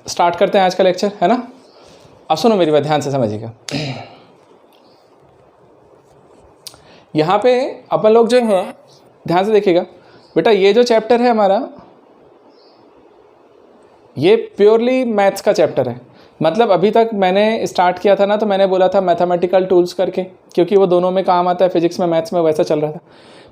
Start करते हैं आज का लेक्चर, है ना। अब सुनो मेरी बात ध्यान से समझिएगा। यहाँ पे अपन लोग जो है ध्यान से देखिएगा बेटा, ये जो चैप्टर है हमारा, ये प्योरली मैथ्स का चैप्टर है। मतलब अभी तक मैंने स्टार्ट किया था ना, तो मैंने बोला था मैथमेटिकल टूल्स करके, क्योंकि वो दोनों में काम आता है, फिजिक्स में मैथ्स में, वैसा चल रहा था।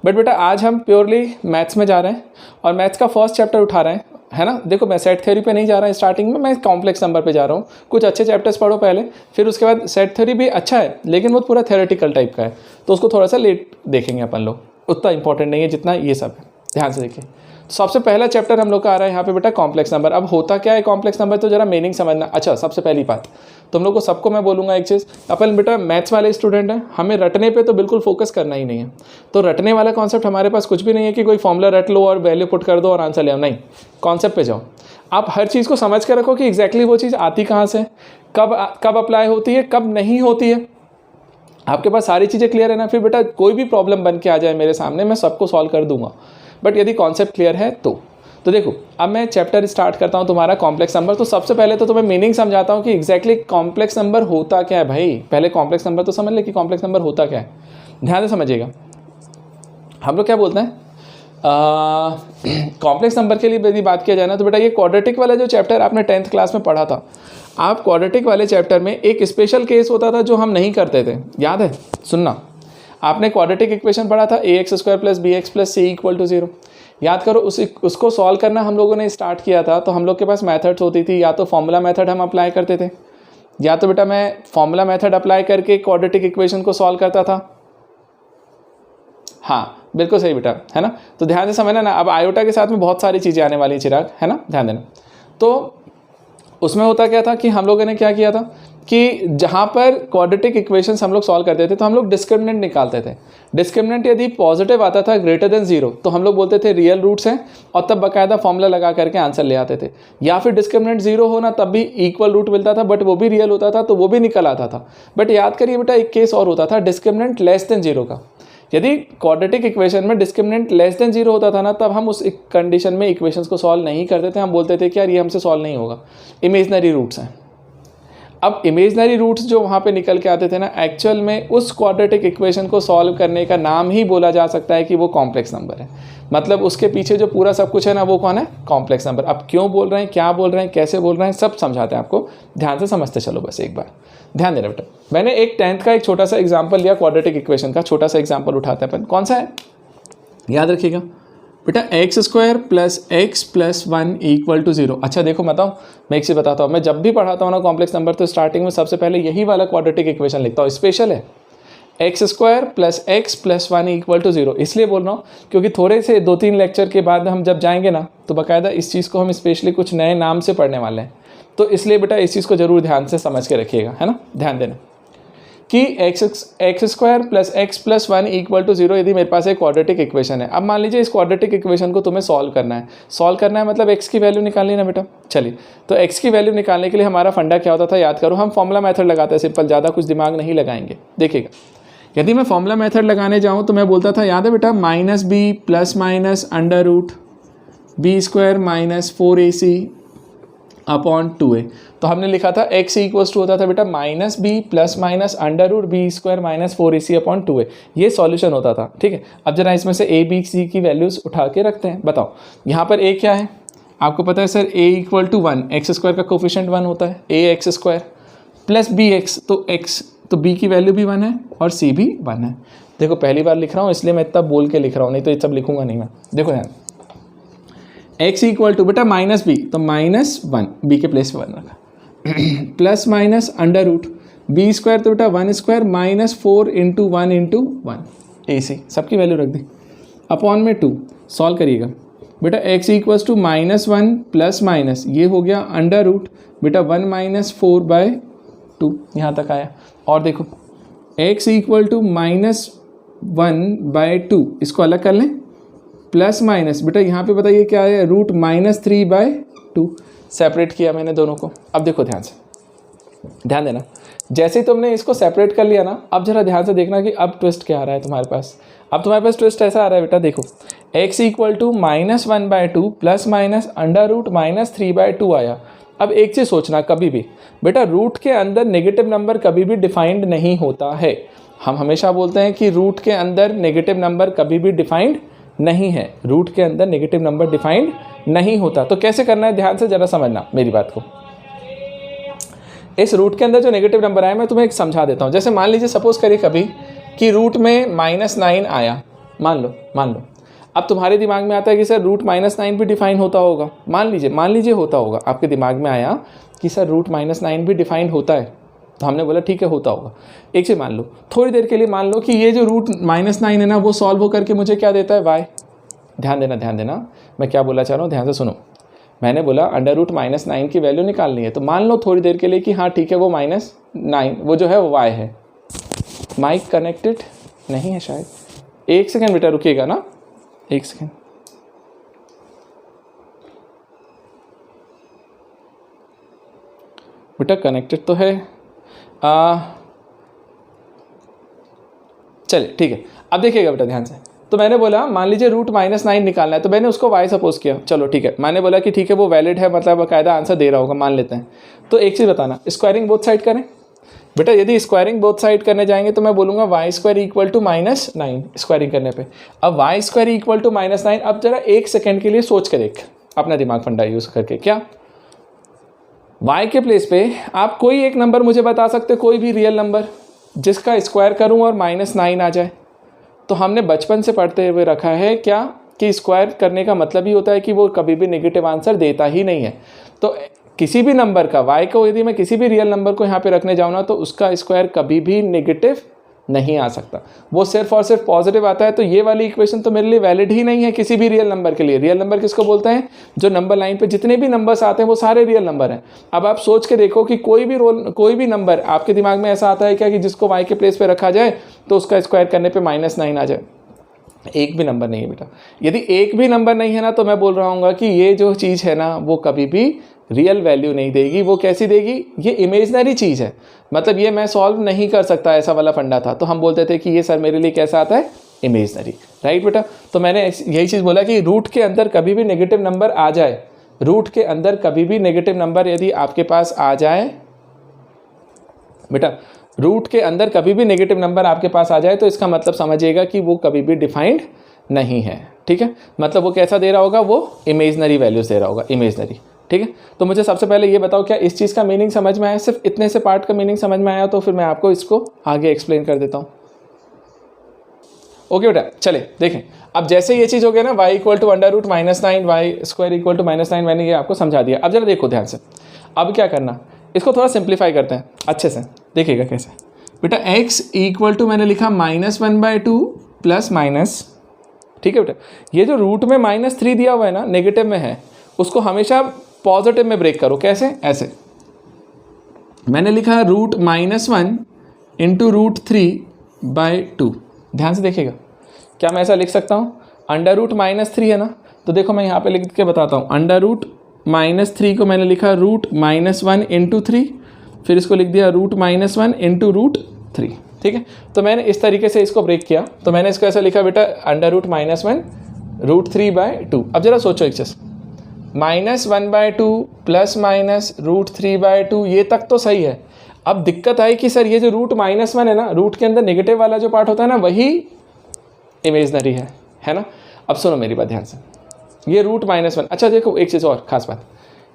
बट बेटा आज हम प्योरली मैथ्स में जा रहे हैं और मैथ्स का फर्स्ट चैप्टर उठा रहे हैं, है ना। देखो मैं सेट थ्योरी पे नहीं जा रहा है स्टार्टिंग में, मैं कॉम्प्लेक्स नंबर पे जा रहा हूँ। कुछ अच्छे चैप्टर्स पढ़ो पहले, फिर उसके बाद सेट थ्योरी भी अच्छा है लेकिन वो पूरा थ्योरेटिकल टाइप का है, तो उसको थोड़ा सा लेट देखेंगे अपन लोग, उतना इंपॉर्टेंट नहीं है जितना ये सब है। ध्यान से देखिए, तो सबसे पहला चैप्टर हम लोग का आ रहा है यहाँ पे बेटा कॉम्प्लेक्स नंबर। अब होता क्या है कॉम्प्लेक्स नंबर, तो जरा मीनिंग समझना। अच्छा, सबसे पहली बात तुम लोग को सबको मैं बोलूँगा एक चीज़, अपन बेटा मैथ्स वाले स्टूडेंट हैं, हमें रटने पे तो बिल्कुल फोकस करना ही नहीं है। तो रटने वाला कॉन्सेप्ट हमारे पास कुछ भी नहीं है कि कोई फॉर्मूला रट लो और वैल्यू पुट कर दो और आंसर ले आओ, नहीं। कॉन्सेप्ट पे जाओ, आप हर चीज़ को समझ कर रखो कि एग्जैक्टली वो चीज़ आती कहाँ से, कब अप्लाई होती है, कब नहीं होती है। आपके पास सारी चीज़ें क्लियर है ना, फिर बेटा कोई भी प्रॉब्लम बन के आ जाए मेरे सामने, मैं सबको सॉल्व कर दूंगा। बट यदि कॉन्सेप्ट क्लियर है तो देखो अब मैं चैप्टर स्टार्ट करता हूँ तुम्हारा कॉम्प्लेक्स नंबर। तो सबसे पहले तो तुम्हें मीनिंग समझाता हूँ कि एग्जैक्टली कॉम्प्लेक्स नंबर होता क्या है। भाई पहले कॉम्प्लेक्स नंबर तो समझ ले कि कॉम्प्लेक्स नंबर होता क्या है, ध्यान से समझिएगा। हम लोग क्या बोलते हैं कॉम्प्लेक्स नंबर के लिए यदि बात किया जाए ना, तो बेटा ये क्वाड्रेटिक वाला जो चैप्टर आपने 10th क्लास में पढ़ा था, आप क्वाड्रेटिक वाले चैप्टर में एक स्पेशल केस होता था जो हम नहीं करते थे, याद है। सुनना, आपने क्वाड्रेटिक इक्वेशन पढ़ा था ax² + bx + c = 0। याद करो, उसको सॉल्व करना हम लोगों ने स्टार्ट किया था, तो हम लोग के पास मेथड्स होती थी, या तो फॉर्मूला मेथड हम अप्लाई करते थे, या तो बेटा मैं फॉर्मूला मेथड अप्लाई करके क्वाड्रेटिक इक्वेशन को सॉल्व करता था। हाँ बिल्कुल सही बेटा, है ना। तो ध्यान से समझना ना, अब आयोटा के साथ में बहुत सारी चीज़ें आने वाली, चिराग, है ना, ध्यान देना। तो उसमें होता क्या था कि हम लोगों ने क्या किया था कि जहाँ पर क्वाड्रेटिक इक्वेशंस हम लोग सॉल्व करते थे तो हम लोग डिस्क्रिमिनेंट निकालते थे। डिस्क्रिमिनेंट यदि पॉजिटिव आता था >0 तो हम लोग बोलते थे रियल रूट्स हैं, और तब बाकायदा फॉर्मूला लगा करके आंसर ले आते थे। या फिर डिस्क्रिमिनेंट 0 होना तब भी इक्वल रूट मिलता था, बट वो भी रियल होता था तो वो भी निकल आता था। बट याद करिए बेटा, एक केस और होता था डिस्क्रिमिनेंट <0 का। यदि क्वाड्रेटिक इक्वेशन में डिस्क्रिमिनेंट <0 होता था ना, तब हम उस कंडीशन में इक्वेशंस को सॉल्व नहीं करते थे। हम बोलते थे कि यार ये हमसे सॉल्व नहीं होगा, इमेजनरी रूट्स हैं। अब इमेजनरी रूट्स जो वहाँ पे निकल के आते थे ना, एक्चुअल में उस क्वाड्रेटिक इक्वेशन को सॉल्व करने का नाम ही बोला जा सकता है कि वो कॉम्प्लेक्स नंबर है। मतलब उसके पीछे जो पूरा सब कुछ है ना, वो कौन है, कॉम्प्लेक्स नंबर। अब क्यों बोल रहे हैं, क्या बोल रहे हैं, कैसे बोल रहे हैं, सब समझाते हैं आपको, ध्यान से समझते चलो। बस एक बार ध्यान देना बेटा, मैंने एक 10th का एक छोटा सा एग्जाम्पल लिया क्वाड्रेटिक इक्वेशन का, छोटा सा एग्जाम्पल उठाते हैं अपन। कौन सा है याद रखिएगा बेटा, x² + x + 1 = 0। अच्छा देखो बताओ, मैं एक चीज़ बताता हूँ, मैं जब भी पढ़ाता हूँ ना कॉम्प्लेक्स नंबर, तो स्टार्टिंग में सबसे पहले यही वाला क्वाड्रेटिक इक्वेशन लिखता हूँ। स्पेशल है, x² + x + 1 = 0। इसलिए बोल रहा हूँ क्योंकि थोड़े से 2-3 लेक्चर के बाद हम जब जाएंगे ना, तो बाकायदा इस चीज़ को हम स्पेशली कुछ नए नाम से पढ़ने वाले हैं। तो इसलिए बेटा इस चीज़ को जरूर ध्यान से समझ के रखिएगा, है ना। ध्यान देना कि x² + x + 1 = 0 यदि मेरे पास एक क्वाड्रेटिक इक्वेशन है। अब मान लीजिए इस क्वाड्रेटिक इक्वेशन को तुम्हें सॉल्व करना है, मतलब x की वैल्यू निकालनी ना बेटा। चलिए, तो x की वैल्यू निकालने के लिए हमारा फंडा क्या होता था, याद करो, हम फॉर्मूला मेथड लगाते हैं, सिंपल, ज़्यादा कुछ दिमाग नहीं लगाएंगे। देखिएगा, यदि मैं फॉर्मूला मेथड लगाने जाऊँ तो मैं बोलता था, याद है बेटा, -b ± √b² - 4ac upon 2a। तो हमने लिखा था x = होता था बेटा -b ± √b² - 4ac upon 2a। ये सॉल्यूशन होता था, ठीक है। अब जरा इसमें से a b c की वैल्यूज उठा के रखते हैं। बताओ यहाँ पर a क्या है, आपको पता है सर, a = 1, x² का कोफिशिएंट 1 होता है, ax² + bx, तो x तो b की वैल्यू भी 1 है और c भी 1 है। देखो पहली बार लिख रहा हूँ इसलिए मैं इतना बोल के लिख रहा हूँ, नहीं तो ये सब लिखूंगा नहीं मैं। देखो यार, x = बेटा -b, तो -1, b के प्लेस पे 1 रखा, plus minus under root b² तो बेटा 1² -4 × 1 × 1 AC, सबकी वैल्यू रख दी, अपॉन में 2। सॉल्व करिएगा बेटा, x = -1 प्लस माइनस ये हो गया अंडर रूट बेटा 1 - 4/2 यहाँ तक आया। और देखो x = -1/2, इसको अलग कर लें, प्लस माइनस बेटा यहाँ पे बताइए क्या है, √-3/2 सेपरेट किया मैंने दोनों को। अब देखो ध्यान से, ध्यान देना, जैसे ही तुमने इसको सेपरेट कर लिया ना, अब जरा ध्यान से देखना कि अब ट्विस्ट क्या आ रहा है तुम्हारे पास। अब तुम्हारे पास ट्विस्ट ऐसा आ रहा है बेटा, देखो x = -1/2 plus minus under root -3/2 आया, अब एक चीज़ सोचना, कभी भी बेटा रूट के अंदर नेगेटिव नंबर कभी भी डिफाइंड नहीं होता है। हम हमेशा बोलते हैं कि रूट के अंदर नेगेटिव नंबर कभी भी डिफाइंड नहीं है, रूट के अंदर नेगेटिव नंबर डिफाइंड नहीं होता। तो कैसे करना है, ध्यान से ज़रा समझना मेरी बात को। इस रूट के अंदर जो नेगेटिव नंबर आए मैं तुम्हें एक समझा देता हूँ। जैसे मान लीजिए सपोज करिए कभी कि रूट में -9 आया, मान लो। अब तुम्हारे दिमाग में आता है कि सर रूट -9 भी डिफाइन होता होगा। मान लीजिए होता होगा, आपके दिमाग में आया कि सर रूट -9 भी डिफाइंड होता है। तो हमने बोला ठीक है होता होगा। एक चीज़ मान लो, थोड़ी देर के लिए मान लो कि ये जो रूट -9 है ना वो सॉल्व हो करके मुझे क्या देता है, y। ध्यान देना मैं क्या बोला चाह रहा हूँ, ध्यान से सुनो। मैंने बोला √-9 की वैल्यू निकालनी है। तो मान लो थोड़ी देर के लिए कि हाँ ठीक है वो -9 वो जो है वो y है। माइक कनेक्टेड नहीं है शायद, एक सेकेंड बेटा रुकिएगा ना, एक सेकेंड। बेटा कनेक्टेड तो है, चलिए ठीक है। अब देखिएगा बेटा ध्यान से। तो मैंने बोला मान लीजिए √-9 निकालना है, तो मैंने उसको y सपोज किया। चलो ठीक है, मैंने बोला कि ठीक है वो वैलिड है, मतलब बाकायदा आंसर दे रहा होगा, मान लेते हैं। तो एक चीज़ बताना, स्क्वायरिंग बोथ साइड करें। बेटा यदि स्क्वायरिंग बोथ साइड करने जाएंगे तो मैं बोलूँगा y² = -9 स्क्वायरिंग करने पे। अब y² = -9। अब जरा एक सेकेंड के लिए सोच कर देख, अपना दिमाग फंडा यूज़ करके, क्या y के प्लेस पे आप कोई एक नंबर मुझे बता सकते, कोई भी रियल नंबर जिसका स्क्वायर करूं और -9 आ जाए। तो हमने बचपन से पढ़ते हुए रखा है क्या कि स्क्वायर करने का मतलब ही होता है कि वो कभी भी नेगेटिव आंसर देता ही नहीं है। तो किसी भी नंबर का y को यदि मैं किसी भी रियल नंबर को यहाँ पे रखने जाऊँ ना तो उसका स्क्वायर कभी भी नेगेटिव नहीं आ सकता, वो सिर्फ और सिर्फ पॉजिटिव आता है। तो ये वाली इक्वेशन तो मेरे लिए वैलिड ही नहीं है किसी भी रियल नंबर के लिए। रियल नंबर किसको बोलते हैं, जो नंबर लाइन पे जितने भी नंबर्स आते हैं वो सारे रियल नंबर हैं। अब आप सोच के देखो कि कोई भी नंबर आपके दिमाग में ऐसा आता है क्या कि जिसको y के प्लेस पे रखा जाए तो उसका स्क्वायर करने पे -9 आ जाए। एक भी नंबर नहीं है बेटा। यदि एक भी नंबर नहीं है ना तो मैं बोल रहा हूँ कि ये जो चीज़ है ना वो कभी भी रियल वैल्यू नहीं देगी। वो कैसी देगी, ये इमेजनरी चीज़ है, मतलब ये मैं सॉल्व नहीं कर सकता, ऐसा वाला फंडा था। तो हम बोलते थे कि ये सर मेरे लिए कैसा आता है, इमेजनरी, राइट बेटा। तो मैंने यही चीज़ बोला कि रूट के अंदर कभी भी नेगेटिव नंबर आ जाए, रूट के अंदर कभी भी नेगेटिव नंबर यदि आपके पास आ जाए बेटा, रूट के अंदर कभी भी नेगेटिव नंबर आपके पास आ जाए तो इसका मतलब समझिएगा कि वो कभी भी डिफाइंड नहीं है, ठीक है। मतलब वो कैसा दे रहा होगा, वो इमेजनरी वैल्यूज़ दे रहा होगा, इमेजनरी, ठीक है। तो मुझे सबसे पहले ये बताओ क्या इस चीज़ का मीनिंग समझ में आया, सिर्फ इतने से पार्ट का मीनिंग समझ में आया तो फिर मैं आपको इसको आगे एक्सप्लेन कर देता हूँ। ओके बेटा, चले देखें। अब जैसे ये चीज़ हो गया ना y = √-9 y² = -9, मैंने ये आपको समझा दिया। अब जरा देखो ध्यान से, अब क्या करना, इसको थोड़ा सिंप्लीफाई करते हैं अच्छे से, देखिएगा कैसे। बेटा x = मैंने लिखा -1/2 प्लस माइनस, ठीक है बेटा। ये जो रूट में -3 दिया हुआ है ना, नेगेटिव में है, उसको हमेशा पॉजिटिव में ब्रेक करो। कैसे, ऐसे मैंने लिखा √-1 × √3/2। ध्यान से देखिएगा, क्या मैं ऐसा लिख सकता हूँ, √-3 है ना, तो देखो मैं यहाँ पे लिख के बताता हूँ। √-3 को मैंने लिखा √-1 × 3, फिर इसको लिख दिया √-1 × √3, ठीक है। तो मैंने इस तरीके से इसको ब्रेक किया। तो मैंने इसको ऐसा लिखा बेटा √-1 √3/2। अब जरा सोचो एक चीज़, -1/2 प्लस माइनस √3/2, ये तक तो सही है। अब दिक्कत आई कि सर ये जो √-1 है ना, रूट के अंदर नेगेटिव वाला जो पार्ट होता है ना वही इमेजनरी है ना। अब सुनो मेरी बात ध्यान से, ये √-1, अच्छा देखो एक चीज़ और ख़ास बात,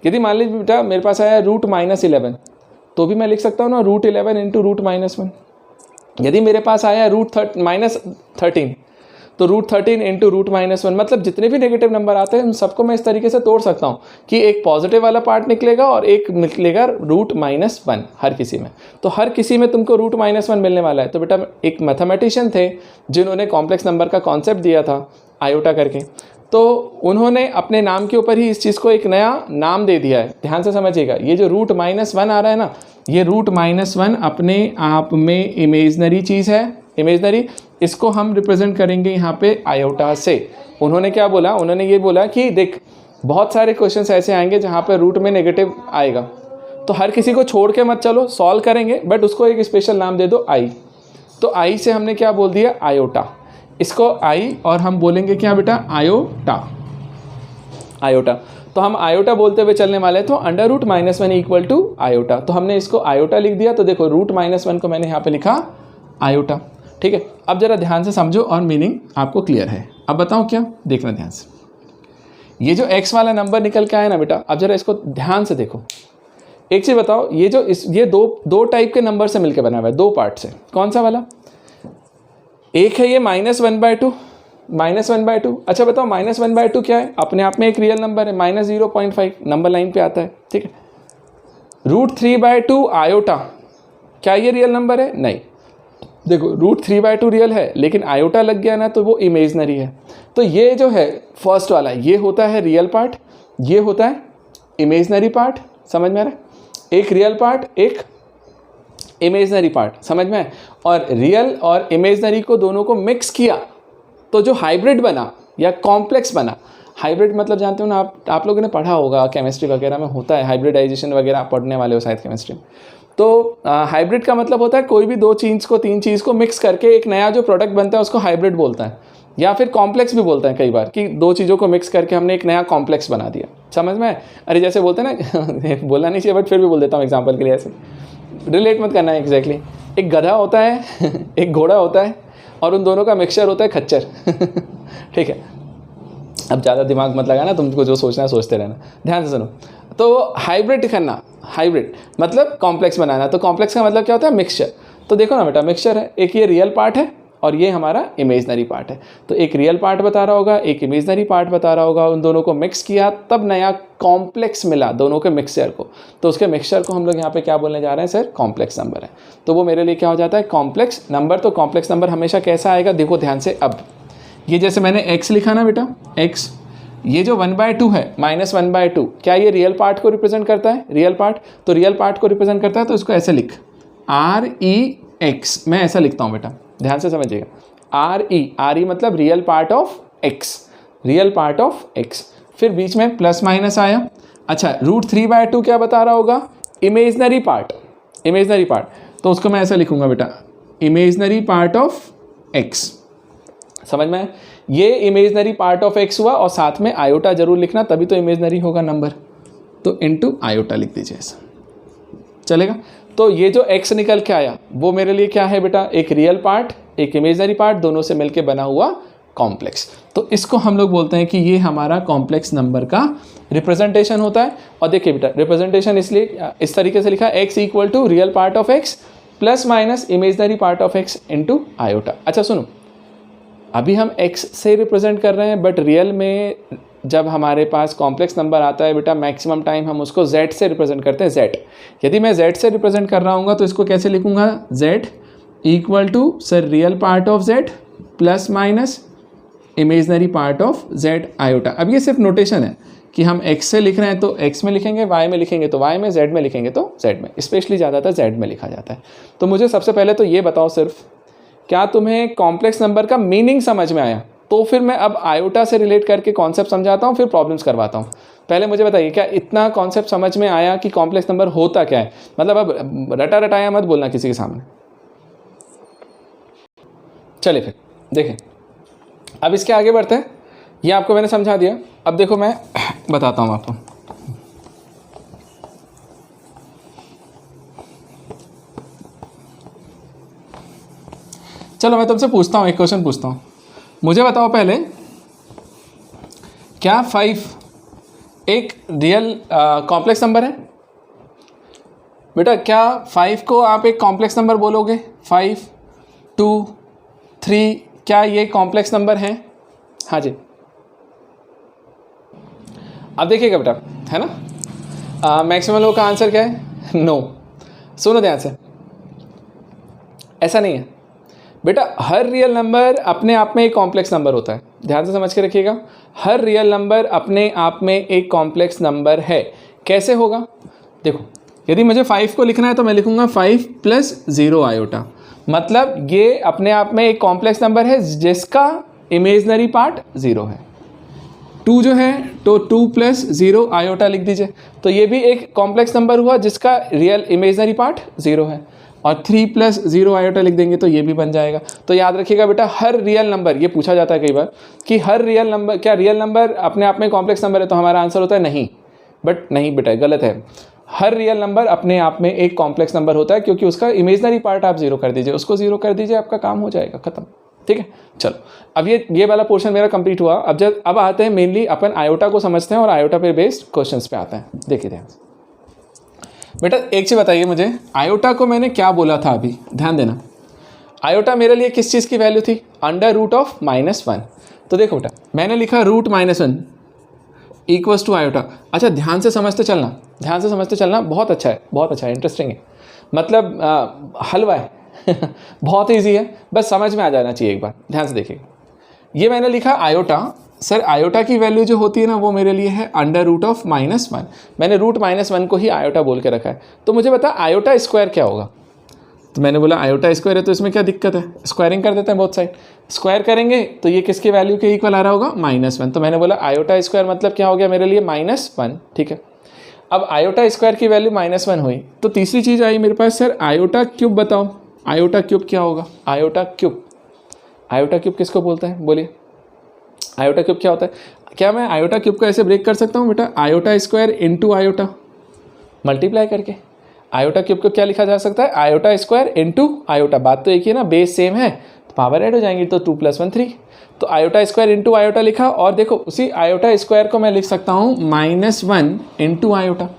यदि मान लीजिए बेटा मेरे पास आया √-11 तो भी मैं लिख सकता हूँ ना √11 × √-1। यदि मेरे पास आया -13 तो √13 × √-1, मतलब जितने भी नेगेटिव नंबर आते हैं उन सबको मैं इस तरीके से तोड़ सकता हूँ कि एक पॉजिटिव वाला पार्ट निकलेगा और एक निकलेगा √-1 हर किसी में। तो हर किसी में तुमको √-1 मिलने वाला है। तो बेटा एक मैथमेटिशियन थे जिन्होंने कॉम्प्लेक्स नंबर का कॉन्सेप्ट दिया था आयोटा करके, तो उन्होंने अपने नाम के ऊपर ही इस चीज़ को एक नया नाम दे दिया है। ध्यान से समझिएगा, ये जो √-1 आ रहा है ना, ये √-1 अपने आप में इमेजनरी चीज़ है, इमेजनरी। इसको हम रिप्रेजेंट करेंगे यहाँ पे आयोटा से। उन्होंने क्या बोला, उन्होंने ये बोला कि देख बहुत सारे क्वेश्चंस ऐसे आएंगे जहाँ पे रूट में नेगेटिव आएगा, तो हर किसी को छोड़ के मत चलो, सॉल्व करेंगे, बट उसको एक स्पेशल नाम दे दो आई। तो आई से हमने क्या बोल दिया, आयोटा। इसको आई और हम बोलेंगे क्या बेटा, आयोटा, आयोटा। तो हम आयोटा बोलते हुए चलने वाले हैं, तो under root minus one equal to iota, तो हमने इसको आयोटा लिख दिया। तो देखो रूट माइनस वन को मैंने यहाँ पे लिखा आयोटा, ठीक है। अब जरा ध्यान से समझो और मीनिंग आपको क्लियर है। अब बताओ क्या, देखना ध्यान से, ये जो x वाला नंबर निकल के आया ना बेटा, अब जरा इसको ध्यान से देखो। एक चीज़ बताओ, ये जो ये दो टाइप के नंबर से मिलकर बना हुआ है, दो पार्ट से। कौन सा वाला? एक है ये -1/2, -1/2। अच्छा बताओ -1/2 क्या है? अपने आप में एक रियल नंबर है, -0.5 नंबर लाइन पे आता है, ठीक है। √3/2 आयोटा, क्या ये रियल नंबर है? नहीं। देखो √3/2 रियल है, लेकिन आयोटा लग गया ना तो वो इमेजनरी है। तो ये जो है फर्स्ट वाला, ये होता है रियल पार्ट, ये होता है इमेजनरी पार्ट। समझ में आ रहा है? एक रियल पार्ट, एक इमेजनरी पार्ट, समझ में आए? और रियल और इमेजनरी को दोनों को मिक्स किया तो जो हाइब्रिड बना या कॉम्प्लेक्स बना, हाइब्रिड मतलब जानते हो ना आप लोगों ने पढ़ा होगा, केमिस्ट्री वगैरह में होता है हाइब्रिडाइजेशन वगैरह, आप पढ़ने वाले हो शायद केमिस्ट्री में। तो हाइब्रिड का मतलब होता है कोई भी दो चीज़ को, तीन चीज़ को मिक्स करके एक नया जो प्रोडक्ट बनता है उसको हाइब्रिड बोलता है, या फिर कॉम्प्लेक्स भी बोलते हैं कई बार, कि दो चीज़ों को मिक्स करके हमने एक नया कॉम्प्लेक्स बना दिया। समझ में? अरे जैसे बोलते हैं ना बोलना नहीं चाहिए बट फिर भी बोल देता हूँ एग्जाम्पल के लिए, ऐसे रिलेट मत करना है एग्जैक्टली। एक गधा होता है एक घोड़ा होता है, और उन दोनों का मिक्सचर होता है खच्चर ठीक है। अब ज़्यादा दिमाग मत लगाना, तुमको जो सोचना है सोचते रहना, ध्यान से सुनो। तो हाइब्रिड करना, हाइब्रिड मतलब कॉम्प्लेक्स बनाना। तो कॉम्प्लेक्स का मतलब क्या होता है? मिक्सचर। तो देखो ना बेटा, मिक्सचर है, एक ये रियल पार्ट है और ये हमारा इमेजनरी पार्ट है। तो एक रियल पार्ट बता रहा होगा, एक इमेजनरी पार्ट बता रहा होगा, उन दोनों को मिक्स किया तब नया कॉम्प्लेक्स मिला दोनों के मिक्सचर को। तो उसके मिक्सचर को हम लोग यहाँ पे क्या बोलने जा रहे हैं सर? कॉम्प्लेक्स नंबर है। तो वो मेरे लिए क्या हो जाता है? Complex number. तो कॉम्प्लेक्स नंबर हमेशा कैसा आएगा? देखो ध्यान से। अब ये जैसे मैंने x लिखा ना बेटा, x, ये जो 1/2 है, -1/2, क्या ये रियल पार्ट को रिप्रेजेंट करता है? Real part. तो रियल पार्ट को रिप्रेजेंट करता है तो इसको ऐसे लिख, REX, मैं ऐसा लिखता हूँ बेटा, ध्यान से समझिएगा। RE मतलब real part of x, real part of x। फिर बीच में प्लस माइनस आया। अच्छा, √3/2 क्या बता रहा होगा? Imaginary part, imaginary part. तो उसको मैं ऐसा लिखूंगा बेटा, इमेजनरी पार्ट ऑफ x। समझ में? ये इमेजनरी पार्ट ऑफ x हुआ, और साथ में आयोटा जरूर लिखना, तभी तो इमेजनरी होगा नंबर। तो इनटू आयोटा लिख दीजिए, ऐसा चलेगा। तो ये जो x निकल के आया वो मेरे लिए क्या है बेटा? एक रियल पार्ट, एक इमेजनरी पार्ट, दोनों से मिलके बना हुआ कॉम्प्लेक्स। तो इसको हम लोग बोलते हैं कि ये हमारा कॉम्प्लेक्स नंबर का रिप्रेजेंटेशन होता है। और देखिए बेटा, रिप्रेजेंटेशन इसलिए इस तरीके से लिखा, x equal to real part of x plus minus imaginary part of x into iota. अच्छा सुनो, अभी हम x से रिप्रेजेंट कर रहे हैं, बट रियल में जब हमारे पास कॉम्प्लेक्स नंबर आता है बेटा, मैक्सिमम टाइम हम उसको z से रिप्रेजेंट करते हैं, z। यदि मैं z से रिप्रेजेंट कर रहा हूँ तो इसको कैसे लिखूंगा? z equal to sir real part of z plus minus imaginary part of z iota. अब ये सिर्फ नोटेशन है कि हम x से लिख रहे हैं तो x में लिखेंगे, y में लिखेंगे तो y में, z में लिखेंगे तो z में। स्पेशली ज़्यादातर z में लिखा जाता है। तो मुझे सबसे पहले तो ये बताओ सिर्फ, क्या तुम्हें कॉम्प्लेक्स नंबर का मीनिंग समझ में आया? तो फिर मैं अब आयोटा से रिलेट करके कॉन्सेप्ट समझाता हूँ, फिर प्रॉब्लम्स करवाता हूँ। पहले मुझे बताइए, क्या इतना कॉन्सेप्ट समझ में आया कि कॉम्प्लेक्स नंबर होता क्या है? मतलब अब रटा रटाया मत बोलना किसी के सामने। चलिए फिर देखें, अब इसके आगे बढ़ते हैं। ये आपको मैंने समझा दिया, अब देखो मैं बताता हूँ आपको। चलो मैं तुमसे पूछता हूँ, एक क्वेश्चन पूछता हूँ। मुझे बताओ पहले, क्या 5 एक रियल कॉम्प्लेक्स नंबर है? बेटा क्या 5 को आप एक कॉम्प्लेक्स नंबर बोलोगे? 5, 2, 3, क्या ये कॉम्प्लेक्स नंबर हैं? हाँ जी। अब देखिएगा बेटा, है ना, मैक्सिमम लोगों का आंसर क्या है? नो। सुनो ध्यान से, ऐसा नहीं है बेटा। हर रियल नंबर अपने आप में एक कॉम्प्लेक्स नंबर होता है, ध्यान से समझ के रखिएगा। हर रियल नंबर अपने आप में एक कॉम्प्लेक्स नंबर है। कैसे होगा? देखो, यदि मुझे 5 को लिखना है तो मैं लिखूंगा 5 + 0 आयोटा, मतलब ये अपने आप में एक कॉम्प्लेक्स नंबर है जिसका इमेजनरी पार्ट 0 है। 2 जो है तो 2 + 0 आयोटा लिख दीजिए, तो ये भी एक कॉम्प्लेक्स नंबर हुआ जिसका रियल इमेजनरी पार्ट 0 है। और 3 + 0 आयोटा लिख देंगे तो ये भी बन जाएगा। तो याद रखिएगा बेटा, हर रियल नंबर, ये पूछा जाता है कई बार कि हर रियल नंबर, क्या रियल नंबर अपने आप में कॉम्प्लेक्स नंबर है? तो हमारा आंसर होता है नहीं, बट नहीं बेटा, गलत है। हर रियल नंबर अपने आप में एक कॉम्प्लेक्स नंबर होता है, क्योंकि उसका इमेजनरी पार्ट आप 0 कर दीजिए, उसको 0 कर दीजिए, आपका काम हो जाएगा, खत्म। ठीक है, चलो अब ये वाला पोर्शन मेरा कंप्लीट हुआ। अब आते हैं मेनली अपन आयोटा को समझते हैं और आयोटा पे बेस्ड क्वेश्चंस पे आते हैं। देखिए ध्यान से बेटा, एक चीज़ बताइए मुझे, आयोटा को मैंने क्या बोला था अभी, ध्यान देना। आयोटा मेरे लिए किस चीज़ की वैल्यू थी? √(-1). तो देखो बेटा, मैंने लिखा √-1 इक्वल्स टू आयोटा। अच्छा, ध्यान से समझते चलना, ध्यान से समझते चलना, बहुत अच्छा है, बहुत अच्छा है, इंटरेस्टिंग है, मतलब हलवा है बहुत ईजी है, बस समझ में आ जाना चाहिए एक बार। ध्यान से देखिए, ये मैंने लिखा आयोटा। सर आयोटा की वैल्यू जो होती है ना, वो मेरे लिए है √(-1). मैंने √-1 को ही आयोटा बोल के रखा है। तो मुझे बता आयोटा स्क्वायर क्या होगा? तो मैंने बोला आयोटा स्क्वायर है, तो इसमें क्या दिक्कत है, स्क्वायरिंग कर देते हैं बोथ साइड। स्क्वायर करेंगे तो ये किसकी वैल्यू के इक्वल आ रहा होगा? -1। तो मैंने बोला आयोटा स्क्वायर मतलब क्या हो गया मेरे लिए? -1। ठीक है, अब आयोटा स्क्वायर की वैल्यू -1 हुई, तो तीसरी चीज़ आई मेरे पास, सर आयोटा क्यूब बताओ, आयोटा क्यूब क्या होगा? आयोटा क्यूब, आयोटा क्यूब किसको बोलते हैं, बोलिए, आयोटा क्यूब क्या होता है? क्या मैं आयोटा क्यूब को ऐसे ब्रेक कर सकता हूँ बेटा? Iota square into iota multiply करके आयोटा क्यूब को क्या लिखा जा सकता है? Iota square into iota. बात तो एक ही है ना, बेस सेम है तो पावर ऐड हो जाएंगी, तो 2 + 1 3। तो आयोटा स्क्वायर इंटू आयोटा लिखा, और देखो उसी आयोटा स्क्वायर को मैं लिख सकता हूँ -1 इंटू आयोटा।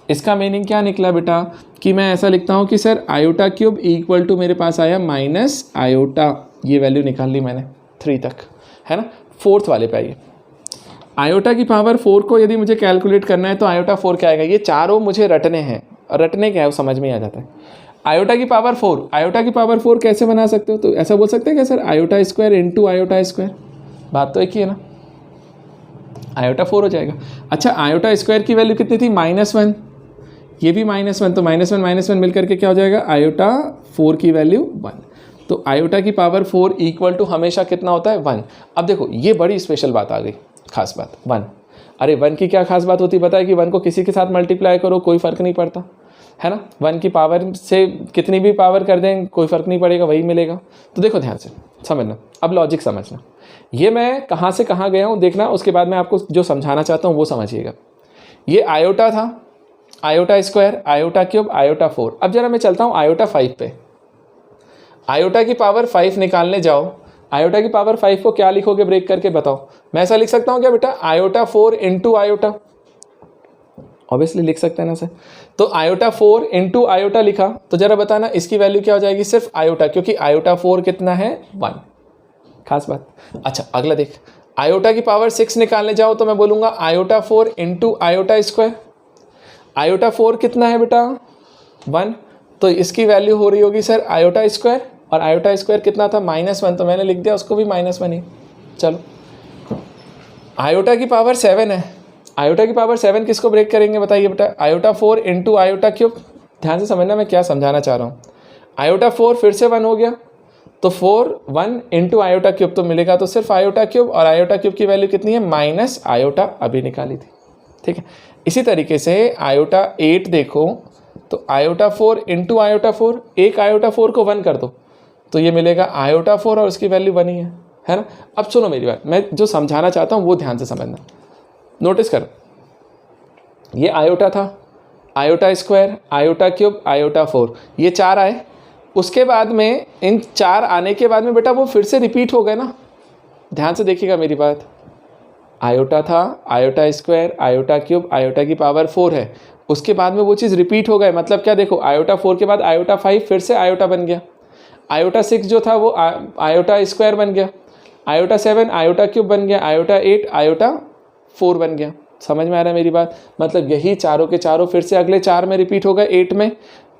इसका मीनिंग क्या निकला बेटा कि मैं ऐसा लिखता हूँ कि sir iota cube equal to मेरे पास आया माइनस आयोटा, ये वैल्यू निकाल ली मैंने 3 तक, है ना। फोर्थ वाले पे आइए, आयोटा की पावर 4 को यदि मुझे कैलकुलेट करना है तो आयोटा 4 क्या आएगा? ये चारों मुझे रटने हैं, रटने क्या है वो समझ में आ जाता है। आयोटा की पावर 4, आयोटा की पावर 4 कैसे बना सकते हो? तो ऐसा बोल सकते हैं क्या sir iota square into iota square? बात तो एक ही है ना, आयोटा 4 हो जाएगा। अच्छा, आयोटा स्क्वायर की वैल्यू कितनी थी? -1, ये भी -1, तो -1 मिलकर के क्या हो जाएगा? आयोटा 4 की वैल्यू 1। तो आयोटा की पावर 4 इक्वल टू हमेशा कितना होता है? 1। अब देखो ये बड़ी स्पेशल बात आ गई, खास बात 1। अरे 1 की क्या खास बात होती है पता है? कि 1 को किसी के साथ मल्टीप्लाई करो कोई फ़र्क नहीं पड़ता, है ना। 1 की पावर से कितनी भी पावर कर दें कोई फ़र्क नहीं पड़ेगा, वही मिलेगा। तो देखो ध्यान से समझना, अब लॉजिक समझना, ये मैं कहाँ से कहाँ गया हूँ देखना, उसके बाद मैं आपको जो समझाना चाहता हूँ वो समझिएगा। ये आयोटा था, iota square, iota cube, iota 4। अब जरा मैं चलता हूँ आयोटा 5 पे। आयोटा की पावर 5 निकालने जाओ, आयोटा की पावर 5 को क्या लिखोगे ब्रेक करके बताओ? मैं ऐसा लिख सकता हूँ क्या बेटा? आयोटा 4 इंटू आयोटा, ऑब्वियसली लिख सकते हैं ना सर। तो आयोटा 4 इंटू आयोटा लिखा, तो जरा बताना इसकी वैल्यू क्या हो जाएगी? सिर्फ आयोटा, क्योंकि आयोटा 4 कितना है? 1। खास बात। अच्छा अगला देख, आयोटा की पावर 6 निकालने जाओ तो मैं बोलूँगा iota 4 into iota square. Iota 4 कितना है बेटा? 1। तो इसकी वैल्यू हो रही होगी सर आयोटा स्क्वायर, और आयोटा स्क्वायर कितना था? -1, तो मैंने लिख दिया उसको भी -1 ही। चलो, आयोटा की पावर 7 है, आयोटा की पावर 7 किसको ब्रेक करेंगे बताइए बेटा? Iota 4 into iota cube. ध्यान से समझना मैं क्या समझाना चाह रहा हूँ। आयोटा 4 फिर से 1 हो गया, तो 4 1 इंटू आयोटा क्यूब तो मिलेगा तो सिर्फ आयोटा क्यूब, और आयोटा क्यूब की वैल्यू कितनी है? माइनस आयोटा, अभी निकाली थी, ठीक है। इसी तरीके से आयोटा 8 देखो, तो आयोटा 4 इंटू आयोटा 4, एक आयोटा 4 को 1 कर दो तो ये मिलेगा आयोटा 4 और उसकी वैल्यू 1 ही है ना। अब सुनो मेरी बात, मैं जो समझाना चाहता हूँ वो ध्यान से समझना, नोटिस करो। ये आयोटा था, iota square, iota cube, iota 4, ये 4 आए। उसके बाद में इन 4 आने के बाद में बेटा वो फिर से रिपीट हो गए ना, ध्यान से देखिएगा मेरी बात। आयोटा था, iota square, iota cube, iota की पावर 4 है, उसके बाद में वो चीज़ रिपीट हो गए। मतलब क्या देखो, आयोटा 4 के बाद आयोटा 5 फिर से आयोटा बन गया, आयोटा 6 जो था वो आयोटा स्क्वायर बन गया, आयोटा 7 आयोटा क्यूब बन गया, आयोटा 8 आयोटा 4 बन गया। समझ में आ रहा है मेरी बात? मतलब यही चारों के चारों फिर से अगले 4 में रिपीट हो गए, 8 में,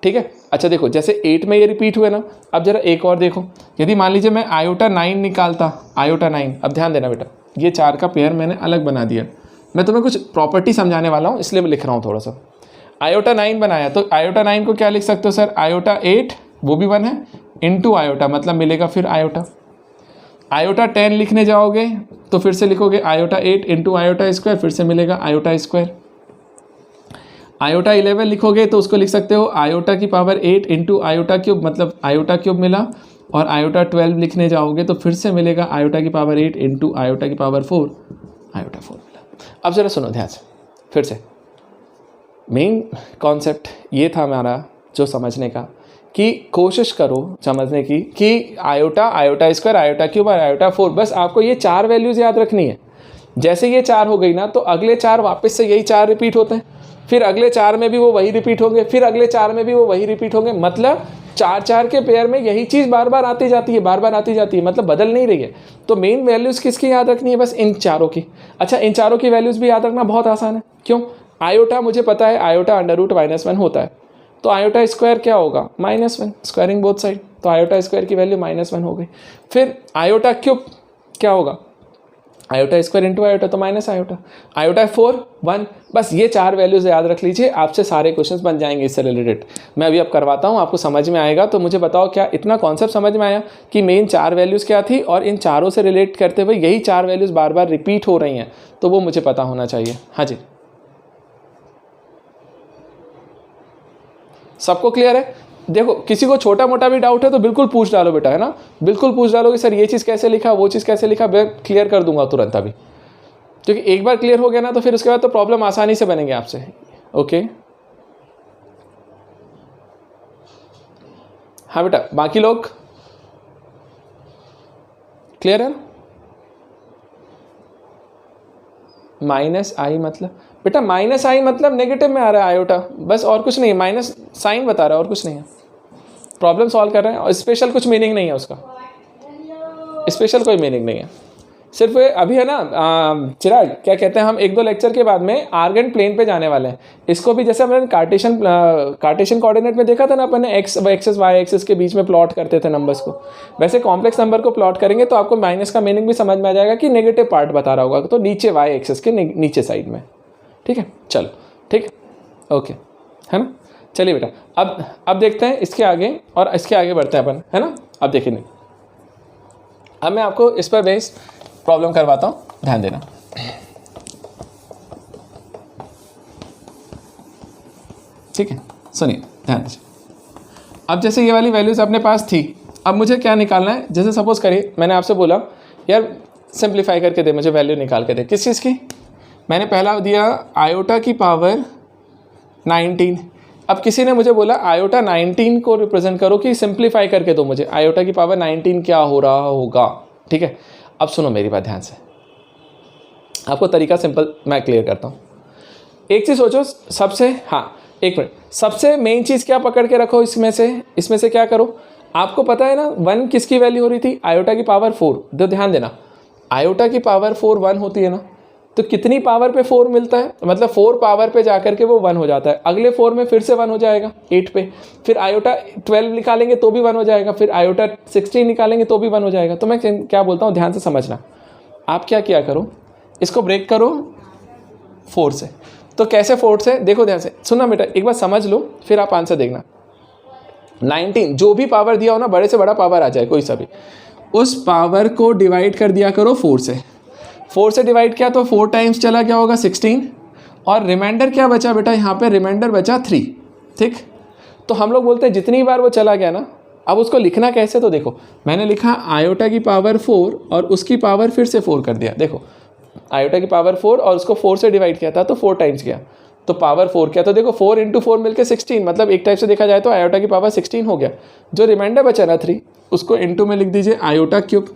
ठीक है। अच्छा देखो, जैसे 8 में ये रिपीट हुए ना, अब जरा एक और देखो, यदि मान लीजिए मैं आयोटा 9 निकालता, आयोटा 9, अब ध्यान देना बेटा, ये 4 का पेयर मैंने अलग बना दिया, मैं तुम्हें कुछ प्रॉपर्टी समझाने वाला हूँ इसलिए मैं लिख रहा हूँ थोड़ा सा। आयोटा 9 बनाया तो आयोटा 9 को क्या लिख सकते हो सर? आयोटा 8, वो भी 1 है, इंटू आयोटा, मतलब मिलेगा फिर आयोटा। आयोटा 10 लिखने जाओगे तो फिर से लिखोगे आयोटा 8 इंटू आयोटा स्क्वायर, फिर से मिलेगा आयोटा स्क्वायर। आयोटा 11 लिखोगे तो उसको लिख सकते हो आयोटा की पावर 8 इंटू आयोटा क्यूब, मतलब आयोटा क्यूब मिला, और आयोटा 12 लिखने जाओगे तो फिर से मिलेगा आयोटा की पावर 8 इंटू आयोटा की पावर 4, आयोटा 4 मिला। अब ज़रा सुनो ध्यान से, फिर से मेन कॉन्सेप्ट ये था हमारा जो समझने का, कि कोशिश करो समझने की कि iota, iota square, iota cube और आयोटा 4, बस आपको ये 4 वैल्यूज़ याद रखनी है। जैसे ये 4 हो गई ना, तो अगले 4 वापस से यही 4 रिपीट होते हैं, फिर अगले 4 में भी वो वही रिपीट होंगे, फिर अगले 4 में भी वो वही रिपीट होंगे। मतलब 4-4 के पेयर में यही चीज़ बार बार आती जाती है, बार बार आती जाती है, मतलब बदल नहीं रही है। तो मेन वैल्यूज़ किसकी याद रखनी है? बस इन चारों की। अच्छा, इन चारों की वैल्यूज़ भी याद रखना बहुत आसान है। क्यों? आयोटा मुझे पता है आयोटा √-1 होता है, तो आयोटा स्क्वायर क्या होगा? -1, स्क्वायरिंग बोथ साइड, तो आयोटा स्क्वायर की वैल्यू -1 हो गई। फिर आयोटा क्यूब क्या होगा? आयोटा स्क्वायर इंटू आयोटा, तो माइनस आयोटा, आयोटा 4 1। बस ये 4 वैल्यूज़ याद रख लीजिए, आपसे सारे क्वेश्चंस बन जाएंगे इससे रिलेटेड। मैं अभी अब करवाता हूँ, आपको समझ में आएगा। तो मुझे बताओ क्या इतना कॉन्सेप्ट समझ में आया कि मेन 4 वैल्यूज़ क्या थी, और इन चारों से रिलेट करते हुए यही 4 वैल्यूज़ बार बार रिपीट हो रही हैं, तो वो मुझे पता होना चाहिए। हाँ जी, सबको क्लियर है? देखो, किसी को छोटा मोटा भी डाउट है तो बिल्कुल पूछ डालो बेटा, है ना, बिल्कुल पूछ डालो कि सर ये चीज़ कैसे लिखा, वो चीज़ कैसे लिखा, मैं क्लियर कर दूंगा तुरंत अभी। क्योंकि एक बार क्लियर हो गया ना, तो फिर उसके बाद तो प्रॉब्लम आसानी से बनेंगे आपसे। ओके, हाँ बेटा, बाकी लोग क्लियर है? -i मतलब बेटा, -i मतलब नेगेटिव में आ रहा है आयोटा, बस और कुछ नहीं है, माइनस साइन बता रहा है और कुछ नहीं है। प्रॉब्लम सॉल्व कर रहे हैं और स्पेशल कुछ मीनिंग नहीं है उसका, स्पेशल कोई मीनिंग नहीं है। सिर्फ अभी है ना चिराग, क्या कहते हैं, हम 1-2 लेक्चर के बाद में आर्गन प्लेन पे जाने वाले हैं। इसको भी जैसे हमने कार्टेशियन कोऑर्डिनेट में देखा था ना, अपन ने एक्स एक्सेस वाई एक्सेस के बीच में प्लॉट करते थे नंबर्स को, वैसे कॉम्प्लेक्स नंबर को प्लॉट करेंगे तो आपको माइनस का मीनिंग भी समझ में आ जाएगा कि नेगेटिव पार्ट बता रहा होगा, तो नीचे वाई एक्सेस के नीचे साइड में। ठीक है, चलो ठीक, ओके, है ना। चलिए बेटा, अब देखते हैं इसके आगे, और इसके आगे बढ़ते हैं अपन, है ना। अब देखिए, नहीं, अब मैं आपको इस पर बेस प्रॉब्लम करवाता हूँ, ध्यान देना। ठीक है, सुनिए ध्यान से। अब जैसे ये वाली वैल्यूज अपने पास थी, अब मुझे क्या निकालना है? जैसे सपोज करिए मैंने आपसे बोला यार सिंप्लीफाई करके दे, मुझे वैल्यू निकाल के दे। किस चीज़ की? मैंने पहला दिया आयोटा की पावर 19। अब किसी ने मुझे बोला आयोटा 19 को रिप्रेजेंट करो कि सिंप्लीफाई करके दो मुझे, आयोटा की पावर 19 क्या हो रहा होगा। ठीक है, अब सुनो मेरी बात ध्यान से, आपको तरीका सिंपल मैं क्लियर करता हूँ। एक चीज़ सोचो सबसे, हाँ एक मिनट, सबसे मेन चीज़ क्या पकड़ के रखो इसमें से क्या करो, आपको पता है ना 1 किसकी वैल्यू हो रही थी? आयोटा की पावर 4। तो ध्यान देना, आयोटा की पावर 4 1 होती है ना, तो कितनी पावर पे 4 मिलता है? मतलब 4 पावर पे जाकर के वो 1 हो जाता है, अगले 4 में फिर से 1 हो जाएगा 8 पे, फिर आयोटा 12 निकालेंगे तो भी 1 हो जाएगा, फिर आयोटा 16 निकालेंगे तो भी 1 हो जाएगा। तो मैं क्या बोलता हूँ, ध्यान से समझना। आप क्या किया करो, इसको ब्रेक करो 4 से। तो कैसे 4 से? देखो ध्यान से सुनना बेटा, एक बार समझ लो फिर आप आंसर देखना। 19 जो भी पावर दिया हो ना, बड़े से बड़ा पावर आ जाए कोई सा भी, उस पावर को डिवाइड कर दिया करो 4 से। 4 से डिवाइड किया तो 4 टाइम्स चला, क्या होगा 16, और रिमाइंडर क्या बचा बेटा? यहाँ पे रिमाइंडर बचा 3। ठीक, तो हम लोग बोलते हैं जितनी बार वो चला गया ना, अब उसको लिखना कैसे? तो देखो मैंने लिखा आयोटा की पावर 4 और उसकी पावर फिर से 4 कर दिया। देखो आयोटा की पावर 4 और उसको 4 से डिवाइड किया था तो 4 टाइम्स किया, तो पावर 4 किया, तो देखो 4 × 4 मिलकर 16, मतलब एक टाइप से देखा जाए तो आयोटा की पावर 16 हो गया। जो रिमाइंडर बचा ना 3, उसको इंटू में लिख दीजिए आयोटा क्यूब।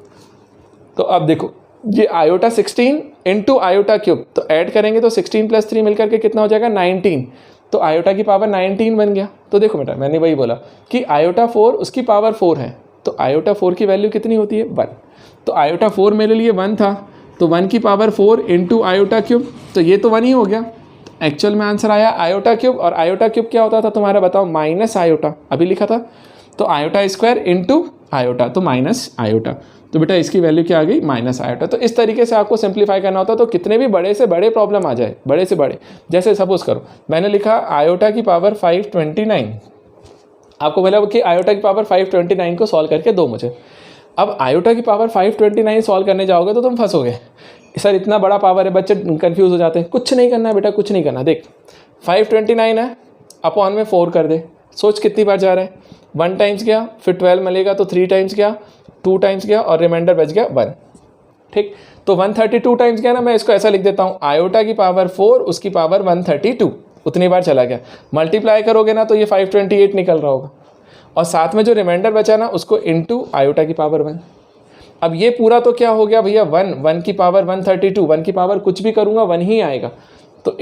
तो अब देखो ये आयोटा 16 इंटू आयोटा क्यूब, तो ऐड करेंगे तो 16 + 3 मिलकर के कितना हो जाएगा 19, तो आयोटा की पावर 19 बन गया। तो देखो बेटा मैंने वही बोला कि आयोटा 4 उसकी पावर 4 है, तो आयोटा 4 की वैल्यू कितनी होती है? 1। तो आयोटा 4 मेरे लिए 1 था, तो 1 की पावर 4 इंटू आयोटा क्यूब, तो ये तो 1 ही हो गया। एक्चुअल में आंसर आया आयोटा क्यूब, और आयोटा क्यूब क्या होता था तुम्हारा बताओ? माइनस आयोटा, अभी लिखा था। तो आयोटा स्क्वायर इंटू आयोटा, तो माइनस आयोटा, तो बेटा इसकी वैल्यू क्या आ गई? Minus iota. तो इस तरीके से आपको सिंप्लीफाई करना होता है। तो कितने भी बड़े से बड़े प्रॉब्लम आ जाए, बड़े से बड़े, जैसे सपोज करो मैंने लिखा आयोटा की पावर 529, आपको बोला कि आयोटा की पावर 529 को सॉल्व करके दो मुझे। अब आयोटा की पावर 529 सॉल्व करने जाओगे तो तुम फंसोगे, सर इतना बड़ा पावर है, बच्चे कंफ्यूज हो जाते हैं। कुछ नहीं करना बेटा, कुछ नहीं करना। देख 529 है, अपॉन में 4 कर दे, सोच कितनी बार जा रहा है, 1 टाइम्स गया, फिर 12 मिलेगा तो 3 टाइम्स गया, 2 टाइम्स गया और रिमाइंडर बच गया 1। ठीक, तो 132 टाइम्स गया ना, मैं इसको ऐसा लिख देता हूँ आयोटा की पावर 4 उसकी पावर 132, उतनी बार चला गया। मल्टीप्लाई करोगे ना तो ये 528 निकल रहा होगा, और साथ में जो रिमाइंडर बचा ना उसको इंटू आयोटा की पावर 1। अब ये पूरा तो क्या हो गया भैया, 1 की पावर 132, 1 की पावर कुछ भी करूँगा 1 ही आएगा, तो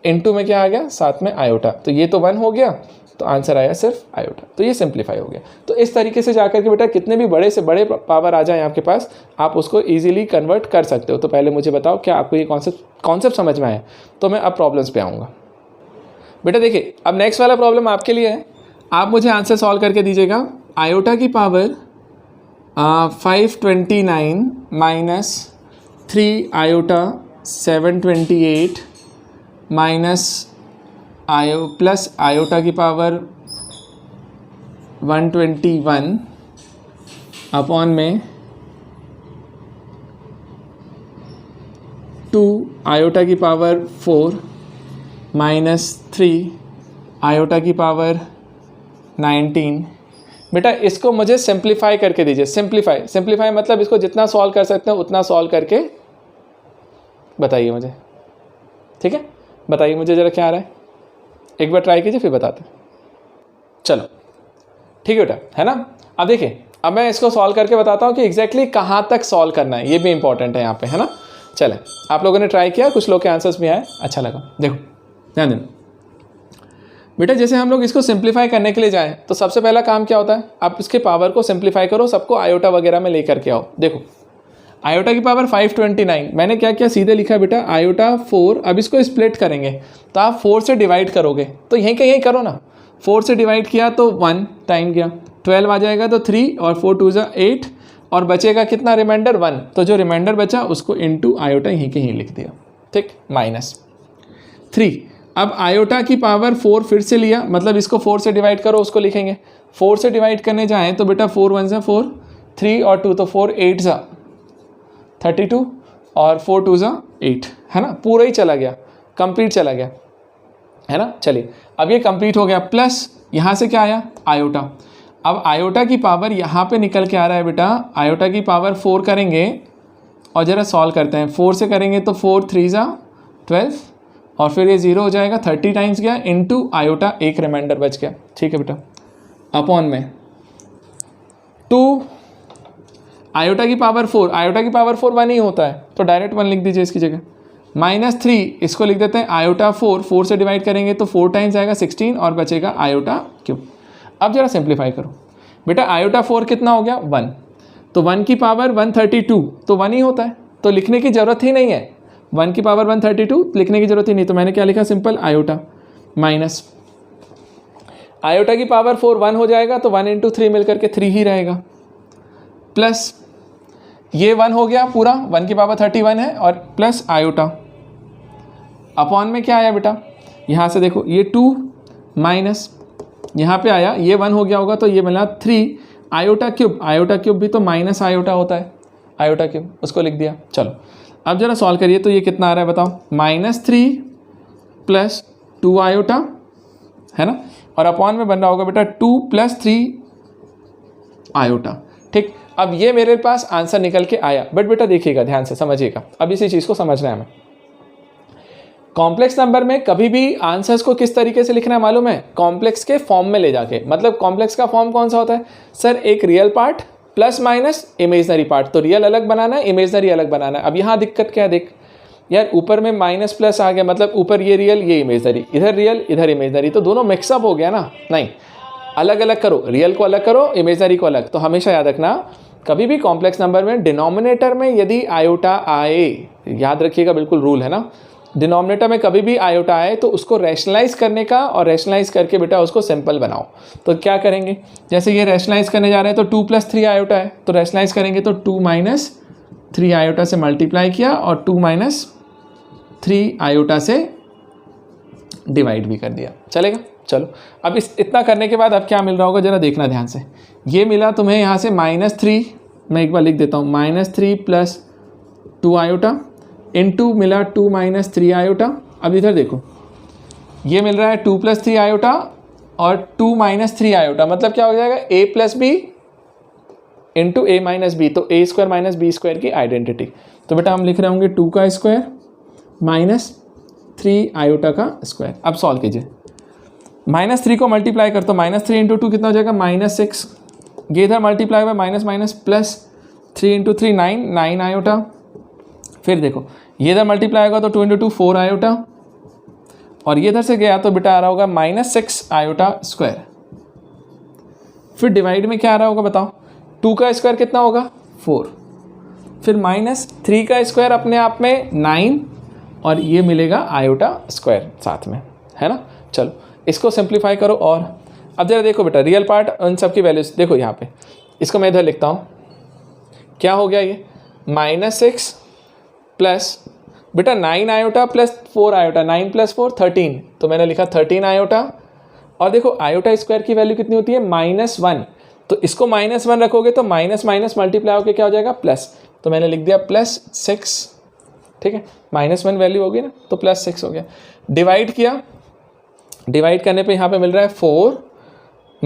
इंटू में क्या आ गया, साथ में आयोटा, तो ये तो 1 हो गया, तो आंसर आया सिर्फ आयोटा। तो ये सिंप्लीफाई हो गया। तो इस तरीके से जाकर के बेटा कितने भी बड़े से बड़े पावर आ जाए आपके पास, आप उसको इजीली कन्वर्ट कर सकते हो। तो पहले मुझे बताओ क्या आपको ये कॉन्सेप्ट समझ में आया, तो मैं अब प्रॉब्लम्स पे आऊँगा। बेटा देखिए, अब नेक्स्ट वाला प्रॉब्लम आपके लिए है, आप मुझे आंसर सॉल्व करके दीजिएगा। आयोटा की power 529 minus 3 iota 728 minus plus iota की पावर 121 अपॉन में 2 आयोटा की पावर 4 माइनस 3 आयोटा की पावर 19। बेटा इसको मुझे सिंप्लीफाई करके दीजिए। सिंप्लीफाई मतलब इसको जितना सॉल्व कर सकते हैं उतना सॉल्व करके बताइए मुझे, ठीक है? बताइए मुझे ज़रा क्या आ रहा है, एक बार ट्राई कीजिए फिर बताते हैं। चलो ठीक है बेटा, है ना? अब देखिए, अब मैं इसको सॉल्व करके बताता हूँ कि एग्जैक्टली कहाँ तक सॉल्व करना है, ये भी इंपॉर्टेंट है यहाँ पे, है ना? चलें, आप लोगों ने ट्राई किया, कुछ लोग के आंसर्स भी आए, अच्छा लगा। देखो ध्यान देना बेटा, जैसे हम लोग इसको सिंप्लीफाई करने के लिए जाएं तो सबसे पहला काम क्या होता है, आप इसके पावर को सिंप्लीफाई करो, सबको आयोटा वगैरह में लेकर के आओ। देखो आयोटा की पावर 529, मैंने क्या किया, सीधे लिखा बेटा आयोटा 4। अब इसको स्प्लिट करेंगे तो आप 4 से डिवाइड करोगे, तो यहीं का यहीं करो ना, 4 से डिवाइड किया तो 1 टाइम गया, 12 आ जाएगा तो 3 और 4 2 8 और बचेगा कितना, रिमाइंडर 1। तो जो रिमाइंडर बचा उसको इंटू आयोटा यहीं के यहीं लिख दिया, ठीक, माइनस 3। अब आयोटा की पावर 4 फिर से लिया, मतलब इसको 4 से डिवाइड करो, उसको लिखेंगे। 4 से डिवाइड करने जाएँ तो बेटा 4 1 सा 4, 3 और 2 तो 4 8 सा 32 और 4 2 सा 8, है ना? पूरा ही चला गया, कंप्लीट चला गया, है ना? चलिए अब ये कंप्लीट हो गया, प्लस यहाँ से क्या आया, आयोटा। अब आयोटा की पावर यहाँ पे निकल के आ रहा है बेटा, आयोटा की पावर 4 करेंगे और ज़रा सॉल्व करते हैं। 4 से करेंगे तो 4 3 सा 12 और फिर ये 0 हो जाएगा, 30 टाइम्स गया इंटू आयोटा, एक रिमाइंडर बच गया, ठीक है बेटा, अपॉन में 2 आयोटा की पावर 4, आयोटा की पावर 4 1 ही होता है तो डायरेक्ट 1 लिख दीजिए इसकी जगह, माइनस 3 इसको लिख देते हैं आयोटा 4, 4 से डिवाइड करेंगे तो 4 टाइम्स आएगा 16 और बचेगा आयोटा क्यूब। अब जरा सिंप्लीफाई करो बेटा, आयोटा 4 कितना हो गया, 1, तो 1 की पावर 132 तो 1 ही होता है, तो लिखने की ज़रूरत ही नहीं है, 1 की पावर 132 लिखने की ज़रूरत ही नहीं, तो मैंने क्या लिखा, सिंपल आयोटा माइनस आयोटा की पावर 4 1 हो जाएगा तो 1 इंटू 3 मिलकर के 3 ही रहेगा, प्लस ये 1 हो गया पूरा, 1 की पावर 31 है और प्लस आयोटा, अपॉन में क्या आया बेटा, यहाँ से देखो ये 2 माइनस यहाँ पे आया, ये 1 हो गया होगा तो ये मिला 3 आयोटा क्यूब, आयोटा क्यूब भी तो माइनस आयोटा होता है, आयोटा क्यूब, उसको लिख दिया। चलो अब जरा सॉल्व करिए तो ये कितना आ रहा है बताओ, -3 प्लस 2 आयोटा, है ना, और अपॉन में बन रहा होगा बेटा 2 + 3 आयोटा, ठीक। अब ये मेरे पास आंसर निकल के आया, बट बेटा देखिएगा ध्यान से समझिएगा, अब इसी चीज़ को समझना है हमें। कॉम्प्लेक्स नंबर में कभी भी आंसर्स को किस तरीके से लिखना है मालूम है, कॉम्प्लेक्स के फॉर्म में ले जाके। मतलब कॉम्प्लेक्स का फॉर्म कौन सा होता है सर, एक real part plus minus imaginary part, तो रियल अलग बनाना है, इमेजनरी अलग बनाना है। अब यहाँ दिक्कत क्या है, देख यार ऊपर में माइनस प्लस आ गया, मतलब ऊपर ये रियल ये इमेजनरी, इधर रियल इधर इमेजनरी, तो दोनों मिक्सअप हो गया ना, नहीं अलग अलग करो, रियल को अलग करो, इमेजनरी को अलग। तो हमेशा याद रखना, कभी भी कॉम्प्लेक्स नंबर में डिनोमिनेटर में यदि आयोटा आए, याद रखिएगा बिल्कुल रूल है ना, डिनोमिनेटर में कभी भी आयोटा आए तो उसको रैशनलाइज करने का, और रैशनलाइज करके बेटा उसको सिंपल बनाओ। तो क्या करेंगे, जैसे ये रैशनलाइज करने जा रहे हैं तो 2 + 3 आयोटा है, तो रैशनलाइज करेंगे तो 2 - 3 आयोटा से मल्टीप्लाई किया और 2 - 3 आयोटा से डिवाइड भी कर दिया, चलेगा। चलो अब इतना करने के बाद अब क्या मिल रहा होगा जरा देखना ध्यान से। ये मिला तुम्हें यहाँ से -3, मैं एक बार लिख देता हूँ, -3 + 2 आयोटा इंटू मिला 2 - 3 आयोटा। अब इधर देखो ये मिल रहा है 2 + 3 आयोटा और 2 - 3 आयोटा, मतलब क्या हो जाएगा a + b into a - b, तो a² - b² की आइडेंटिटी। तो बेटा हम लिख रहे होंगे 2 का स्क्वायर माइनस 3 आयोटा का स्क्वायर। अब सॉल्व कीजिए, -3 को मल्टीप्लाई कर, तो -3 × 2 कितना हो जाएगा -6, ये इधर मल्टीप्लाई हुआ माइनस माइनस प्लस 3 × 3 9 आयोटा, फिर देखो ये इधर मल्टीप्लाई होगा तो 2 × 2 4 आयोटा, और ये इधर से गया तो बेटा आ रहा होगा -6 आयोटा स्क्वायर। फिर डिवाइड में क्या आ रहा होगा बताओ, 2 का स्क्वायर कितना होगा 4, फिर -3 का स्क्वायर अपने आप में 9, और ये मिलेगा आयोटा स्क्वायर साथ में, है ना। चलो इसको सिंप्लीफाई करो, और अब जरा देखो बेटा रियल पार्ट उन सब की वैल्यूज देखो यहाँ पे, इसको मैं इधर लिखता हूँ, क्या हो गया ये -6 प्लस बेटा 9 आयोटा प्लस 4 आयोटा, 9 + 4 13, तो मैंने लिखा 13 आयोटा, और देखो आयोटा स्क्वायर की वैल्यू कितनी होती है -1, तो इसको -1 रखोगे तो माइनस माइनस मल्टीप्लाई होकर क्या हो जाएगा प्लस, तो मैंने लिख दिया +6, ठीक है, -1 वैल्यू होगी ना तो +6 हो गया। डिवाइड किया, डिवाइड करने पे यहाँ पे मिल रहा है 4 -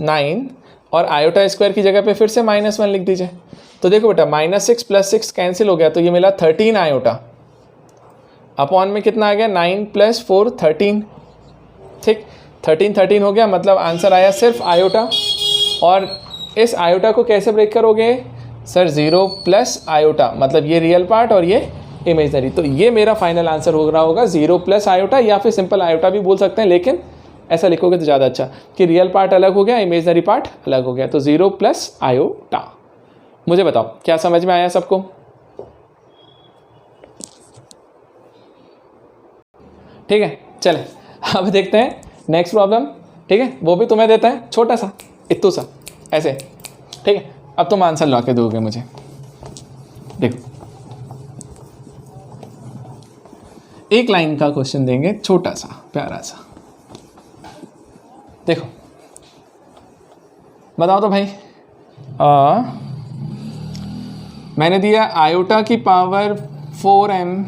9, और आयोटा स्क्वायर की जगह पे फिर से -1 लिख दीजिए। तो देखो बेटा -6 + 6 कैंसिल हो गया, तो ये मिला 13 आयोटा, अपॉन में कितना आ गया 9 + 4 13, ठीक, 13 हो गया, मतलब आंसर आया सिर्फ आयोटा। और इस आयोटा को कैसे ब्रेक करोगे सर, 0 + आयोटा, मतलब ये रियल पार्ट और ये इमेजनरी, तो ये मेरा फाइनल आंसर हो रहा होगा 0 + आयोटा, या फिर सिंपल आयोटा भी बोल सकते हैं, लेकिन ऐसा लिखोगे तो ज़्यादा अच्छा कि रियल पार्ट अलग हो गया, इमेजनरी पार्ट अलग हो गया, तो 0 + आयोटा। मुझे बताओ क्या समझ में आया सबको? ठीक है, चले अब देखते हैं नेक्स्ट प्रॉब्लम, ठीक है, वो भी तुम्हें देता है छोटा सा इत्तू सा ऐसे, ठीक है। अब तुम आंसर ला के दोगे मुझे, देखो एक लाइन का क्वेश्चन देंगे छोटा सा प्यारा सा, देखो बताओ तो भाई, मैंने दिया आयोटा की पावर 4m,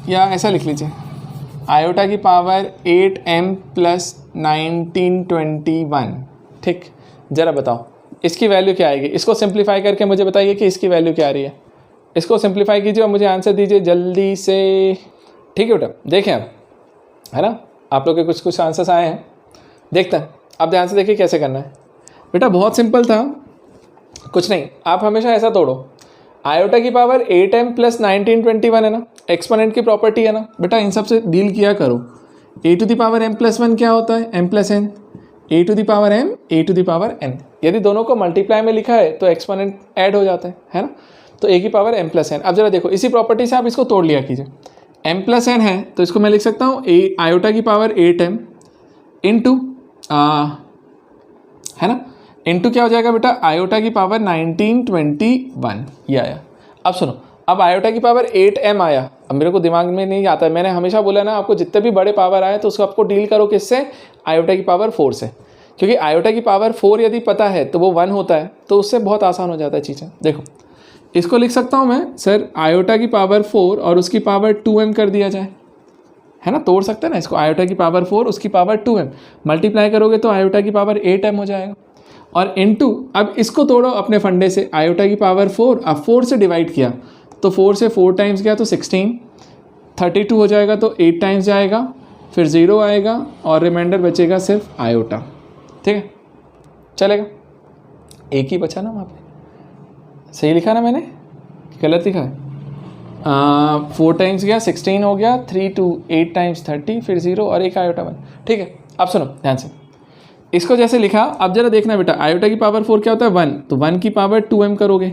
या ऐसा लिख लीजिए आयोटा की पावर 8m + 1921, ठीक। ज़रा बताओ इसकी वैल्यू क्या आएगी, इसको सिंप्लीफाई करके मुझे बताइए कि इसकी वैल्यू क्या आ रही है। इसको सिंप्लीफाई कीजिए और मुझे आंसर दीजिए जल्दी से, ठीक है बेटा। देखें अब, है ना, आप लोग के कुछ कुछ आंसर्स आए हैं, देखते हैं। अब ध्यान से देखिए कैसे करना है बेटा, बहुत सिंपल था, कुछ नहीं, आप हमेशा ऐसा तोड़ो, आयोटा की पावर 8m + 1921 है ना, एक्सपोनेंट की प्रॉपर्टी है ना बेटा, इन सब से डील किया करो। a⁻m + 1 क्या होता है, m + n, a⁻m a⁻n, यदि दोनों को मल्टीप्लाई में लिखा है तो एक्सपोनेंट ऐड हो जाता है ना, तो a⁻m + n। अब जरा देखो इसी प्रॉपर्टी से आप इसको तोड़ लिया कीजिए, m + n है तो इसको मैं लिख सकता हूँ आयोटा की पावर 8m इंटू, है ना, इंटू क्या हो जाएगा बेटा आयोटा की पावर 1921, ये आया। अब सुनो, अब आयोटा की पावर 8m आया, अब मेरे को दिमाग में नहीं आता है, मैंने हमेशा बोला ना आपको जितने भी बड़े पावर आए तो उसको आपको डील करो किससे, आयोटा की पावर 4 से, क्योंकि आयोटा की पावर 4 यदि पता है तो वो 1 होता है, तो उससे बहुत आसान हो जाता है चीज़ें। देखो इसको लिख सकता हूँ मैं सर, आयोटा की पावर 4 और उसकी पावर 2m कर दिया जाए, है ना, तोड़ सकते हैं ना इसको, आयोटा की पावर 4 उसकी पावर 2m, मल्टीप्लाई करोगे तो आयोटा की पावर 8m हो जाएगा, और इनटू, अब इसको तोड़ो अपने फंडे से, आयोटा की पावर 4, अब 4 से डिवाइड किया तो 4 से 4 टाइम्स गया तो 16, 32 हो जाएगा तो 8 टाइम्स जाएगा, फिर 0 आएगा और रिमाइंडर बचेगा सिर्फ आयोटा, ठीक है, चलेगा। एक ही बचा ना वहाँ पे, सही लिखा ना मैंने, गलत लिखा है, 4 टाइम्स गया 16 हो गया, 3 2 8 टाइम्स 30, फिर 0 और एक आयोटा 1, ठीक है। अब सुनो ध्यान से, इसको जैसे लिखा, अब जरा देखना बेटा, आयोटा की पावर 4 क्या होता है 1, तो 1 की पावर 2m करोगे,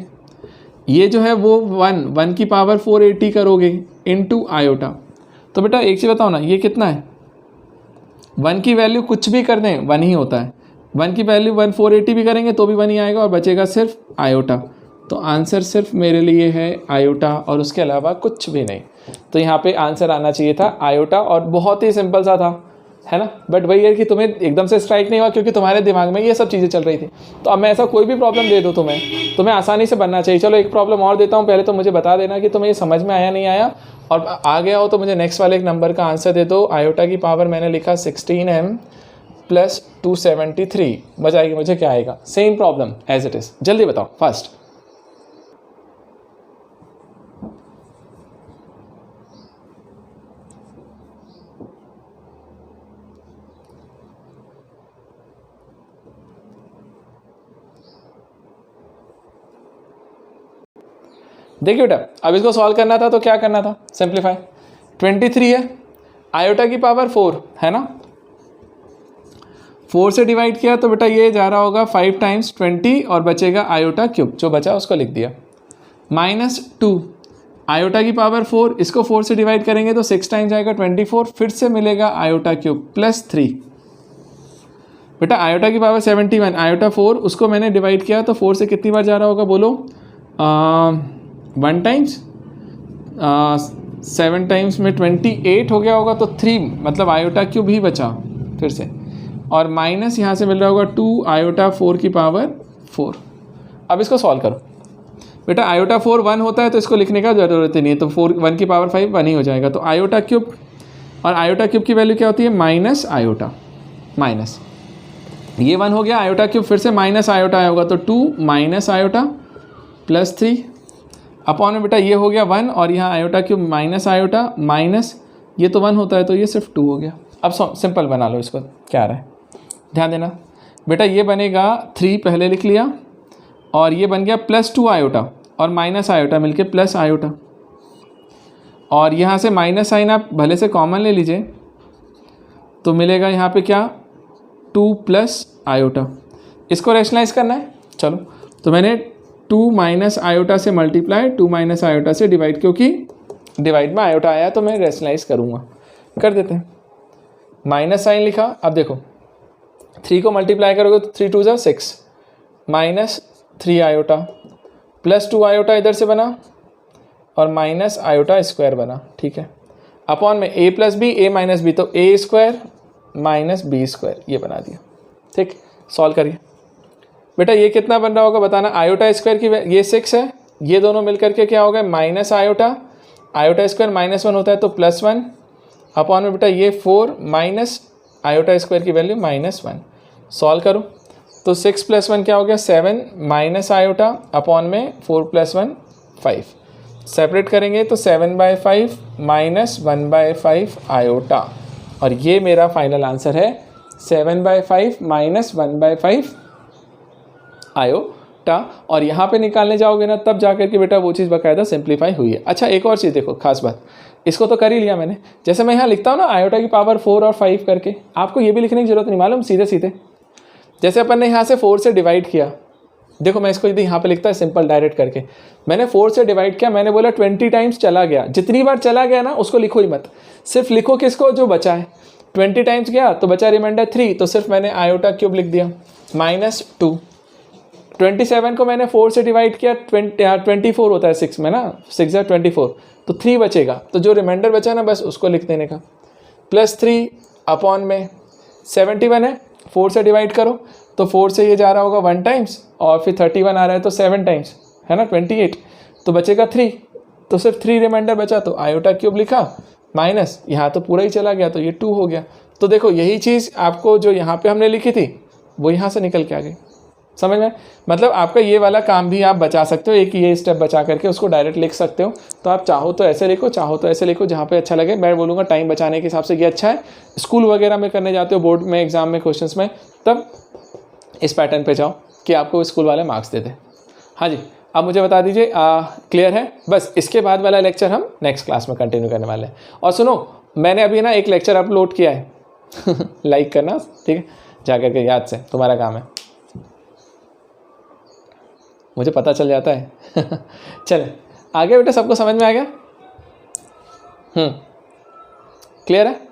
ये जो है वो 1 की पावर 480 करोगे इनटू आयोटा, तो बेटा एक चीज़ बताओ ना, ये कितना है, 1 की वैल्यू कुछ भी कर दें 1 ही होता है, 1 की वैल्यू 480 भी करेंगे तो भी 1 ही आएगा, और बचेगा सिर्फ आयोटा, तो आंसर सिर्फ मेरे लिए है आयोटा और उसके अलावा कुछ भी नहीं। तो यहाँ पे आंसर आना चाहिए था आयोटा, और बहुत ही सिंपल सा था, है ना। बट वही है कि तुम्हें एकदम से स्ट्राइक नहीं हुआ क्योंकि तुम्हारे दिमाग में ये सब चीज़ें चल रही थी। तो अब मैं ऐसा कोई भी प्रॉब्लम दे दूँ तुम्हें आसानी से बनना चाहिए। चलो एक प्रॉब्लम और देता हूँ, पहले तो मुझे बता देना कि तुम्हें ये समझ में आया नहीं आया, और आ गया हो तो मुझे नेक्स्ट वाले एक नंबर का आंसर दे दो। आयोटा की पावर मैंने लिखा 16m प्लस 273 बजाएगी, मुझे क्या आएगा? Same problem as it is, जल्दी बताओ फास्ट। देखिए बेटा, अब इसको सॉल्व करना था तो क्या करना था? सिंप्लीफाई। 23 है, आयोटा की पावर 4 है ना, 4 से डिवाइड किया तो बेटा ये जा रहा होगा 5 टाइम्स 20 और बचेगा आयोटा क्यूब, जो बचा उसको लिख दिया। -2 आयोटा की पावर 4, इसको 4 से डिवाइड करेंगे तो 6 टाइम्स आएगा 24, फिर से मिलेगा आयोटा क्यूब +3। बेटा आयोटा की पावर 71, आयोटा 4 उसको मैंने डिवाइड किया तो 4 से कितनी बार जा रहा होगा बोलो? 1 टाइम्स, 7 टाइम्स में 28 हो गया होगा, तो 3 मतलब आयोटा क्यूब ही बचा फिर से, और माइनस यहाँ से मिल रहा होगा 2 आयोटा 4 की पावर 4। अब इसको सॉल्व करो बेटा, आयोटा 4 1 होता है तो इसको लिखने का ज़रूरत ही नहीं है, तो 4 1 की पावर 5 1 ही हो जाएगा। तो आयोटा क्यूब, और आयोटा क्यूब की वैल्यू क्या होती है? माइनस आयोटा, माइनस ये 1 हो गया, आयोटा क्यूब फिर से माइनस आयोटा आया होगा, तो 2 माइनस आयोटा +3 अपॉन में बेटा ये हो गया 1, और यहाँ iota cube minus iota minus ये तो 1 होता है तो ये सिर्फ 2 हो गया। अब सिंपल बना लो इसको, क्या आ रहा है ध्यान देना बेटा, ये बनेगा 3 पहले लिख लिया, और ये बन गया +2 आयोटा और माइनस आयोटा मिलके प्लस आयोटा, और यहाँ से माइनस साइन आप भले से कॉमन ले लीजिए तो मिलेगा यहाँ पे क्या? 2 प्लस आयोटा। इसको रैशनलाइज करना है, चलो तो मैंने 2 माइनस आयोटा से मल्टीप्लाई 2 माइनस आयोटा से डिवाइड, क्योंकि डिवाइड में आयोटा आया तो मैं रैशनलाइज करूँगा, कर देते हैं। माइनस साइन लिखा, अब देखो 3 को मल्टीप्लाई करोगे तो 3 2 ज़ा 6 माइनस 3 आयोटा +2 आयोटा इधर से बना और माइनस आयोटा स्क्वायर बना, ठीक है, अपॉन में a + b a - b, तो a² माइनस b² ये बना दिया, ठीक। सॉल्व करिए बेटा, ये कितना बन रहा होगा बताना? आयोटा स्क्वायर की ये 6 है, ये दोनों मिलकर के क्या होगा? माइनस आयोटा, आयोटा स्क्वायर -1 होता है तो +1 अपॉन में बेटा ये 4 माइनस आयोटा स्क्वायर की वैल्यू -1। सॉल्व करो तो 6 + 1 क्या हो गया? 7 माइनस आयोटा अपॉन में 4 + 1 5। सेपरेट करेंगे तो 7/5 माइनस 1/5 आयोटा, और ये मेरा फाइनल आंसर है 7/5 माइनस 1/5 आयोटा। और यहाँ पे निकालने जाओगे ना तब जाकर के बेटा वो चीज़ बाकायदा सिंप्लीफाई हुई है। अच्छा एक और चीज़ देखो, खास बात, इसको तो कर ही लिया मैंने, जैसे मैं यहाँ लिखता हूँ ना आयोटा की पावर 4 और 5 करके, आपको ये भी लिखने की जरूरत नहीं, मालूम, सीधे सीधे जैसे अपन ने यहाँ से 4 से डिवाइड किया, देखो मैं इसको यदि यहाँ पे लिखता है सिंपल डायरेक्ट करके, मैंने 4 से डिवाइड किया, मैंने बोला 20 टाइम्स चला गया, जितनी बार चला गया ना उसको लिखो ही मत, सिर्फ लिखो किसको? जो बचा है। 20 टाइम्स गया तो बचा रिमाइंडर 3, तो सिर्फ मैंने आयोटा क्यूब लिख दिया -2। 27 को मैंने 4 से डिवाइड किया, 24 होता है 6 में ना, 6 × 24, तो 3 बचेगा, तो जो रिमाइंडर बचा ना बस उसको लिख देने का, +3 अपॉन में 71 है, 4 से डिवाइड करो तो 4 से ये जा रहा होगा 1 टाइम्स, और फिर 31 आ रहा है तो 7 टाइम्स है ना 28, तो बचेगा 3, तो सिर्फ 3 रिमाइंडर बचा, तो आयोटा क्यूब लिखा माइनस, यहाँ तो पूरा ही चला गया तो ये 2 हो गया। तो देखो यही चीज़ आपको जो यहाँ पे हमने लिखी थी वो यहाँ से निकल के आ गई, समझ में? मतलब आपका ये वाला काम भी आप बचा सकते हो, एक ये स्टेप बचा करके उसको डायरेक्ट लिख सकते हो। तो आप चाहो तो ऐसे लिखो, चाहो तो ऐसे लिखो, जहाँ पे अच्छा लगे। मैं बोलूँगा टाइम बचाने के हिसाब से ये अच्छा है। स्कूल वगैरह में करने जाते हो, बोर्ड में, एग्जाम में, क्वेश्चंस में, तब इस पैटर्न पे जाओ कि आपको स्कूल वाले मार्क्स दे दें। हाँ जी, अब मुझे बता दीजिए क्लियर है? बस इसके बाद वाला लेक्चर हम नेक्स्ट क्लास में कंटिन्यू करने वाले हैं। और सुनो, मैंने अभी ना एक लेक्चर अपलोड किया है लाइक करना, ठीक है, जा करके याद से, तुम्हारा काम है, मुझे पता चल जाता है चले आगे बेटा, सबको समझ में आ गया? क्लियर है?